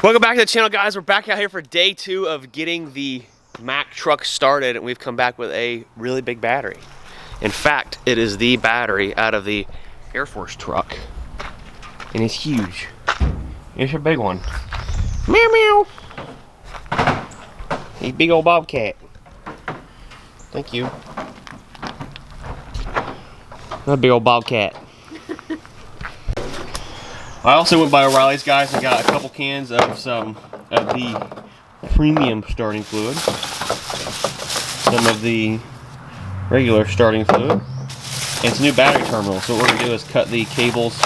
Welcome back to the channel, guys. We're back out here for day 2 of getting the Mack truck started, and we've come back with a really big battery. In fact, it is the battery out of the Air Force truck, and it's huge. It's a big one. Meow meow. A big old bobcat. Thank you. A big old bobcat. I also went by O'Reilly's, guys, and got a couple cans of some of the premium starting fluid, some of the regular starting fluid, and it's a new battery terminal. So what we're gonna do is cut the cables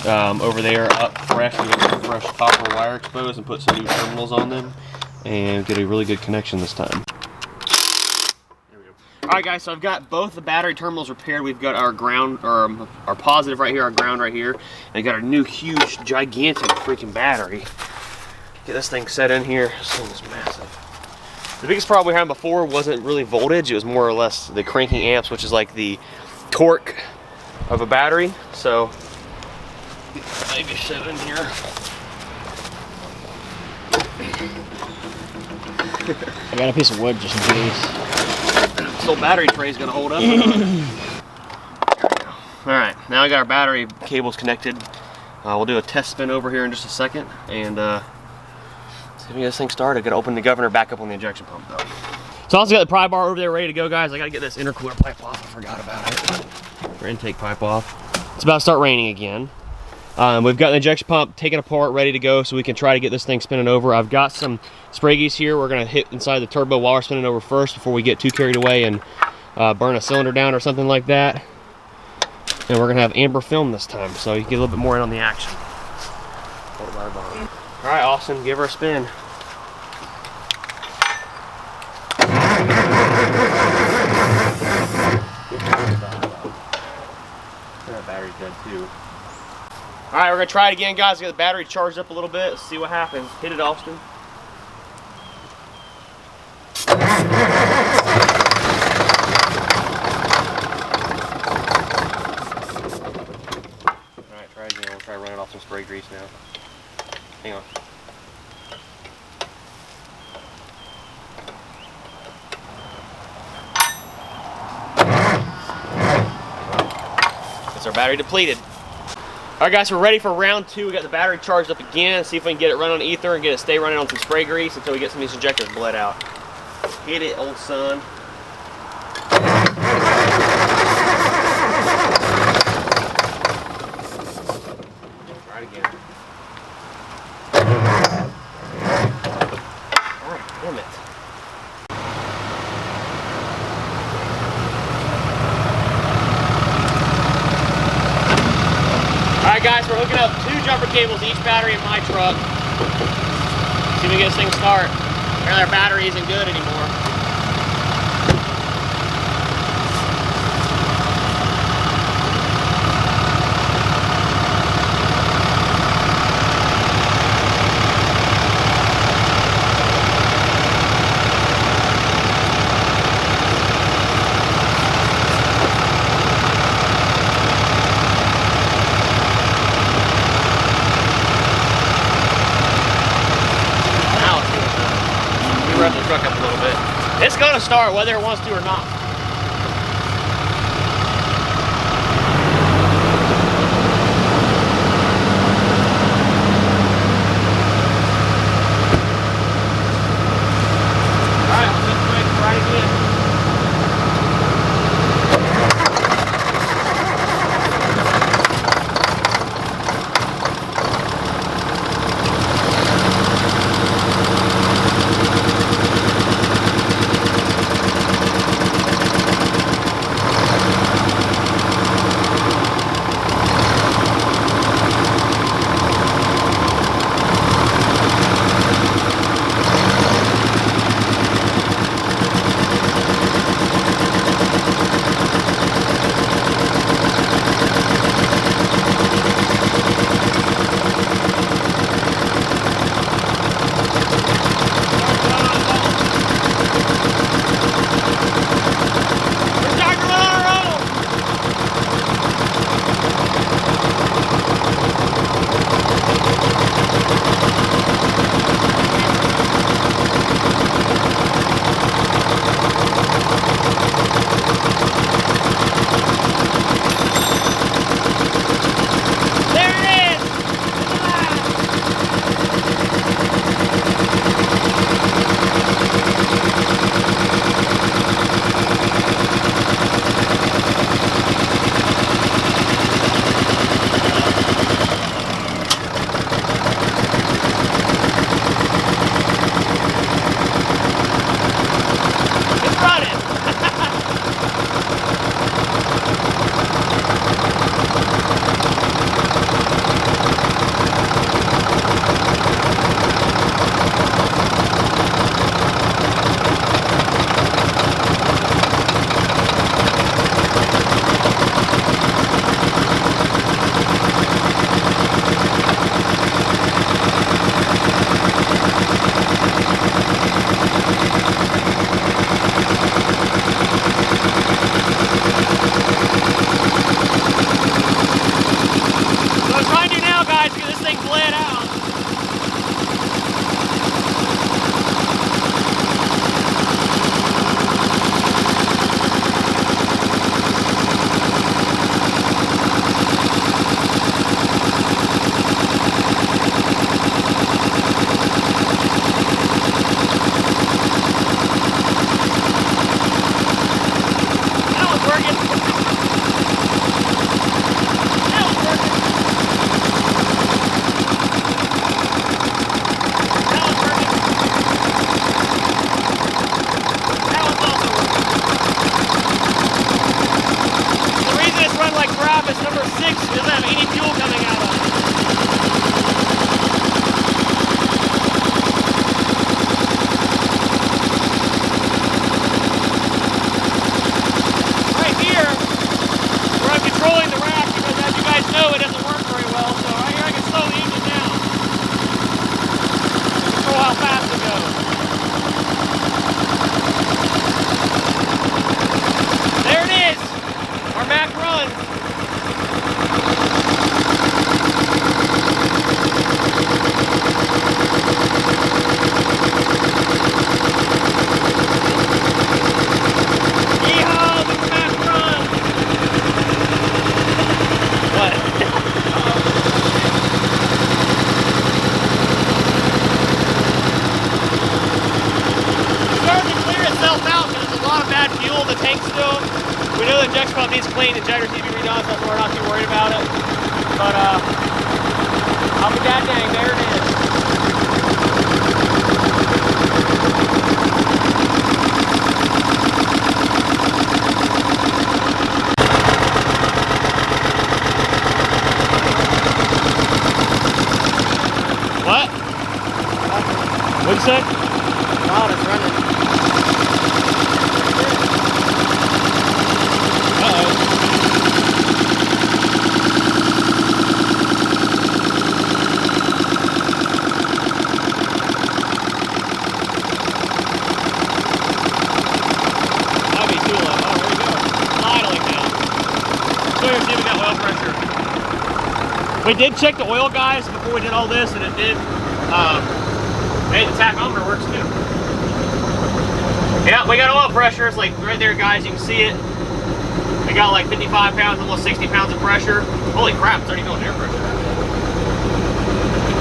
over there up fresh. We got some fresh copper wire exposed and put some new terminals on them, and get a really good connection this time. Alright guys, so I've got both the battery terminals repaired. We've got our ground, or our positive right here, our ground right here, and I got our new huge, gigantic freaking battery. Get this thing set in here. This thing is massive. The biggest problem we had before wasn't really voltage, it was more or less the cranking amps, which is like the torque of a battery. So, maybe set in here. I got a piece of wood just in case. This old battery tray is going to hold up. Alright, now I got our battery cables connected. We'll do a test spin over here in just a second and see if we get this thing started. Got to open the governor back up on the injection pump though. So I also got the pry bar over there ready to go, guys. I got to get this intercooler pipe off. I forgot about it. Our intake pipe off. It's about to start raining again. We've got the injection pump taken apart, ready to go, so we can try to get this thing spinning over. I've got some spray geese here. We're going to hit inside the turbo while we're spinning over first before we get too carried away and burn a cylinder down or something like that. And we're going to have amber film this time, so you can get a little bit more in on the action. Hold it by the bottom. All right, Austin, give her a spin. That battery's dead too. Alright, we're going to try it again, guys. Get the battery charged up a little bit. Let's see what happens. Hit it, Austin. Alright, try again. We'll try running off some spray grease now. Hang on. It's our battery depleted. Alright guys, we're ready for round 2. We got the battery charged up again. See if we can get it running on ether and get it stay running on some spray grease until we get some of these injectors bled out. Hit it, old son. Try it again. Alright, damn it. Alright guys, we're hooking up 2 jumper cables each battery in my truck. See if we can get this thing start. Apparently our battery isn't good anymore. Rev the truck up a little bit. It's gonna start whether it wants to or not. Alright, let's try it again. on the tank still. We know the injection pump needs clean, injectors need to be redone, so we're not too worried about it. But I'll be god dang, there it is. What? What'd you say? Wow, it's running. That'd be too low. Oh, there we go. Idling now. So here's see if we got oil pressure. We did check the oil, guys, before we did all this, and it did. Hey, the tachometer works too. Yeah, we got oil pressure. It's like right there, guys. You can see it. We got like 55 pounds, almost 60 pounds of pressure. Holy crap, it's already going air pressure.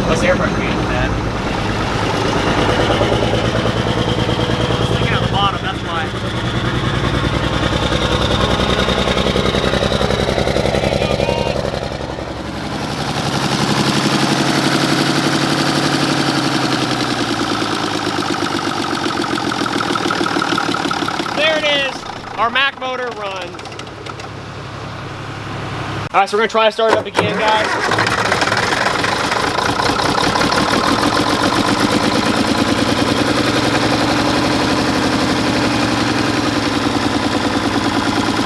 What's the air pressure being at? It's sticking out the bottom, that's why. There it is. Our Mack motor runs. All right, so we're gonna try to start it up again, guys.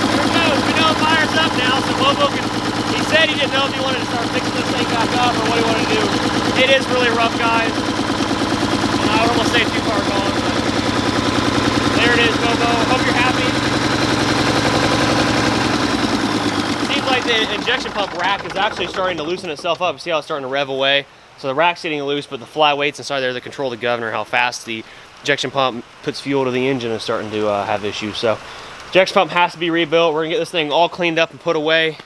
There it goes. We know it fires up now, so Bobo he said he didn't know if he wanted to start fixing this thing back up or what he wanted to do. It is really rough, guys. And I would almost say too far gone, but there it is, Bobo. Hope you're happy. Seems like the injection pump rack is actually starting to loosen itself up. See how it's starting to rev away? So the rack's getting loose, but the fly weights inside there that control the governor, how fast the injection pump puts fuel to the engine, is starting to have issues. So injection pump has to be rebuilt. We're gonna get this thing all cleaned up and put away,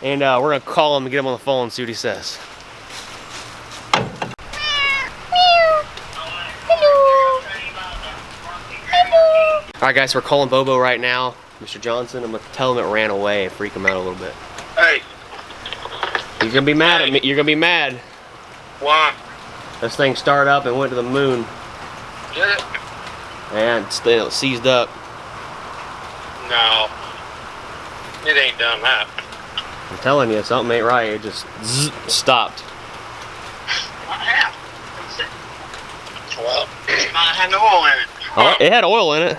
and we're gonna call him and get him on the phone and see what he says. All right, guys, we're calling Bobo right now. Mr. Johnson, I'm gonna tell him it ran away and freak him out a little bit. Hey. You're gonna be mad at me. You're gonna be mad. Why? This thing started up and went to the moon. Did it? And it seized up. No. It ain't done that. I'm telling you, something ain't right. It just stopped. What happened? Well, it might have had no oil in it. Oh, it had oil in it.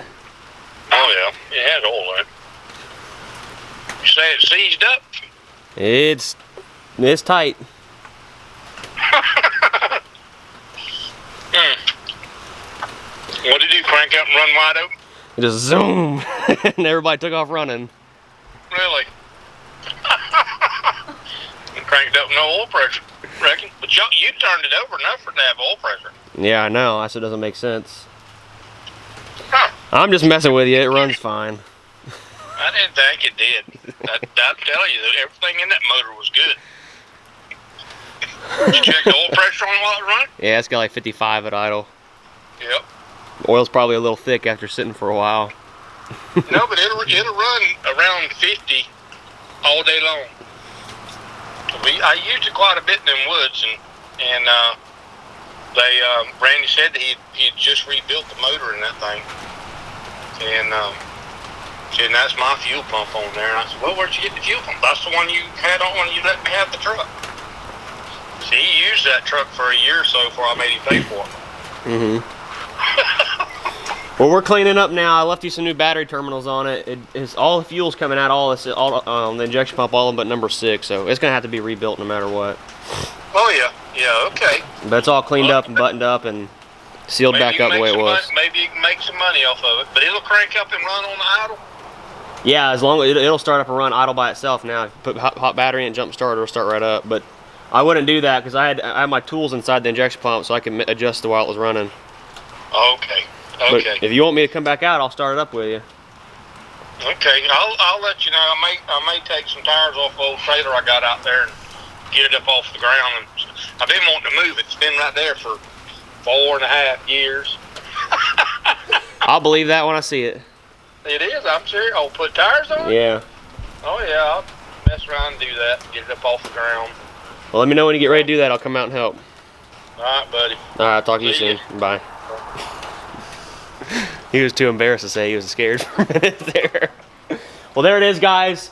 Oh, yeah. It had oil in it. You say it seized up? It's tight. What did you crank up and run wide open? It just zoom, and everybody took off running. Really? Cranked up no oil pressure, reckon? But you turned it over enough for it to have oil pressure. Yeah, I know. I said it doesn't make sense. Huh. I'm just messing with you. It runs fine. I didn't think it did. I'll tell you that everything in that motor was good. Did you check the oil pressure on it while it was running? Yeah, it's got like 55 at idle. Yep. Oil's probably a little thick after sitting for a while. No, but it'll run around 50 all day long. I used it quite a bit in them woods, and Randy said that he had just rebuilt the motor in that thing, and said, that's my fuel pump on there. And I said, well, where'd you get the fuel pump? That's the one you had on when you let me have the truck. See, he used that truck for a year or so before I made him pay for it. Mm-hmm. Well, we're cleaning up now. I left you some new battery terminals on it. It's all the fuel's coming out, all the injection pump, all of them but number 6. So it's gonna have to be rebuilt no matter what. Oh yeah, okay. But it's all cleaned up and buttoned up and sealed back up the way it was. Maybe you can make some money off of it, but it'll crank up and run on the idle. Yeah, as long as it'll start up and run idle by itself now. If you put hot battery in, jump start, it'll start right up. But I wouldn't do that because I had my tools inside the injection pump, so I can adjust it while it was running. Okay. But if you want me to come back out, I'll start it up with you. Okay, I'll let you know. I may take some tires off the old trailer I got out there and get it up off the ground. And I've been wanting to move it. It's been right there for 4.5 years. I'll believe that when I see it. It is, I'm sure. Oh, put tires on it? Yeah. Oh, yeah, I'll mess around and do that. Get it up off the ground. Well, let me know when you get ready to do that. I'll come out and help. All right, buddy. All right, I'll talk to you See soon. Bye. He was too embarrassed to say. He was scared for a minute there. Well, there it is, guys.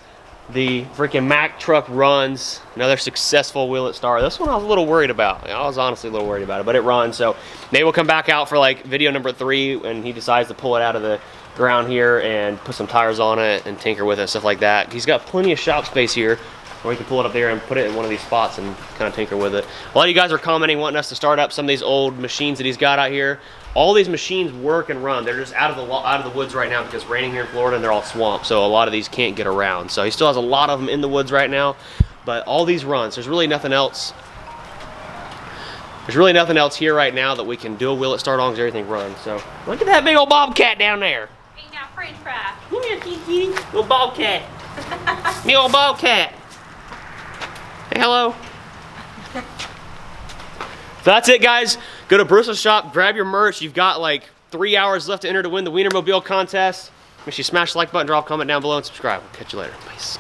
The freaking Mack truck runs. Another successful Will It Star. This one I was a little worried about. I was honestly a little worried about it, but it runs. So maybe we'll come back out for like video number 3 when he decides to pull it out of the ground here and put some tires on it and tinker with it, stuff like that. He's got plenty of shop space here where we can pull it up there and put it in one of these spots and kind of tinker with it. A lot of you guys are commenting, wanting us to start up some of these old machines that he's got out here. All these machines work and run. They're just out of the woods right now because it's raining here in Florida and they're all swamped. So a lot of these can't get around. So he still has a lot of them in the woods right now, but all these runs. There's really nothing else. There's really nothing else here right now that we can do a Will It Start on because everything runs. So look at that big old bobcat down there. Eating out French fry. Come here, kitty. Little bobcat. Me old bobcat. Hey, hello. So that's it, guys. Go to Bristol Shop, grab your merch. You've got like 3 hours left to enter to win the Wienermobile contest. Make sure you smash the like button, drop a comment down below, and subscribe. We'll catch you later. Peace.